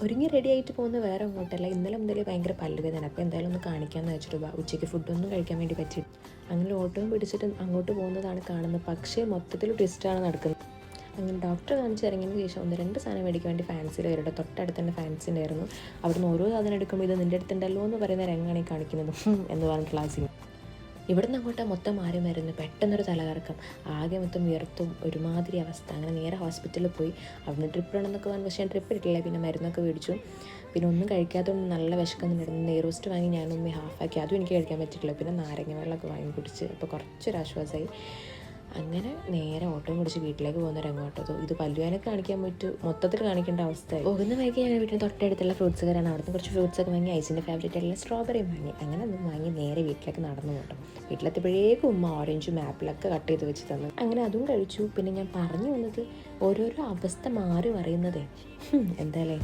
ഒരുങ്ങി റെഡി ആയിട്ട് പോകുന്നത് വേറെ അങ്ങോട്ടല്ല. ഇന്നലെ മുതൽ ഭയങ്കര പല്ലുവേദന. അപ്പോൾ എന്തായാലും ഒന്ന് കാണിക്കാമെന്ന് വെച്ചിട്ട് ഉച്ചയ്ക്ക് ഫുഡൊന്നും കഴിക്കാൻ വേണ്ടി പറ്റി. അങ്ങനെ ഓട്ടോയും പിടിച്ചിട്ട് അങ്ങോട്ട് പോകുന്നതാണ് കാണുന്നത്. പക്ഷേ മൊത്തത്തിൽ ട്വിസ്റ്റാണ് നടക്കുന്നത്. അങ്ങനെ ഡോക്ടറെ കാണിച്ച് ഇറങ്ങിയതിന് ശേഷം 1-2 സാധനം മേടിക്കാൻ വേണ്ടി ഫാൻസിയിൽ വരുടെ തൊട്ടടുത്ത് തന്നെ ഫാൻസി ഉണ്ടായിരുന്നു. അവിടുന്ന് ഓരോ സാധനം എടുക്കുമ്പോൾ ഇത് നിൻ്റെ അടുത്തുണ്ടല്ലോ എന്ന് പറയുന്ന രംഗാണ് ഈ കാണിക്കുന്നത് എന്ന് പറഞ്ഞിട്ടുള്ള ആ സീൻ. ഇവിടുന്ന് അങ്ങോട്ട് മൊത്തം മാറി മരുന്ന് പെട്ടെന്നൊരു തലകറക്കം, ആകെ മൊത്തം വിയർത്തും ഒരുമാതിരി അവസ്ഥ. അങ്ങനെ നേരെ ഹോസ്പിറ്റലിൽ പോയി. അവിടുന്ന് ട്രിപ്പ് ഇടണമെന്നൊക്കെ പറഞ്ഞു, പക്ഷേ ട്രിപ്പ് ഇട്ടില്ല. പിന്നെ മരുന്നൊക്കെ മേടിച്ചു. പിന്നെ ഒന്നും കഴിക്കാത്തതുകൊണ്ട് നല്ല വിശക്കുന്നുണ്ടായിരുന്നു. നെയ് റോസ്റ്റ് വാങ്ങി ഞാനും ഹാഫാക്കി, അതും എനിക്ക് കഴിക്കാൻ പറ്റിയിട്ടില്ല. പിന്നെ നാരങ്ങ വെള്ളമൊക്കെ വാങ്ങി കുടിച്ച് അപ്പോൾ കുറച്ചൊരാശ്വാസമായി. അങ്ങനെ നേരെ ഓട്ടോയും കുടിച്ച് വീട്ടിലേക്ക് പോകുന്ന രംഗമാട്ടോ. ഇത് പല്ലുവേനൊക്കെ കാണിക്കാൻ പോയിട്ട് മൊത്തത്തിൽ കാണിക്കേണ്ട അവസ്ഥയായി. പോകുന്ന വൈകി ഞാൻ വീട്ടിൽ തൊട്ടടുത്തുള്ള ഫ്രൂട്ട്സ് കയറാണ്. അവിടുന്ന് കുറച്ച് ഫ്രൂട്ട്സൊക്കെ വാങ്ങി, ഐസിൻ്റെ ഫേവറേറ്റ് ആയിട്ടുള്ള സ്ട്രോബെറിയും വാങ്ങി. അങ്ങനെ ഒന്നും വാങ്ങി നേരെ വീട്ടിലേക്ക് നടന്നു പോട്ടോ. വീട്ടിലെത്തിയപ്പോഴേക്കും ഉമ്മ ഓറഞ്ചും ആപ്പിളൊക്കെ കട്ട് ചെയ്ത് വെച്ച് തന്നു. അങ്ങനെ അതും കഴിച്ചു. പിന്നെ ഞാൻ പറഞ്ഞു വന്നത് ഓരോരോ അവസ്ഥ മാറി മറിയുന്നതേ എന്തായാലേ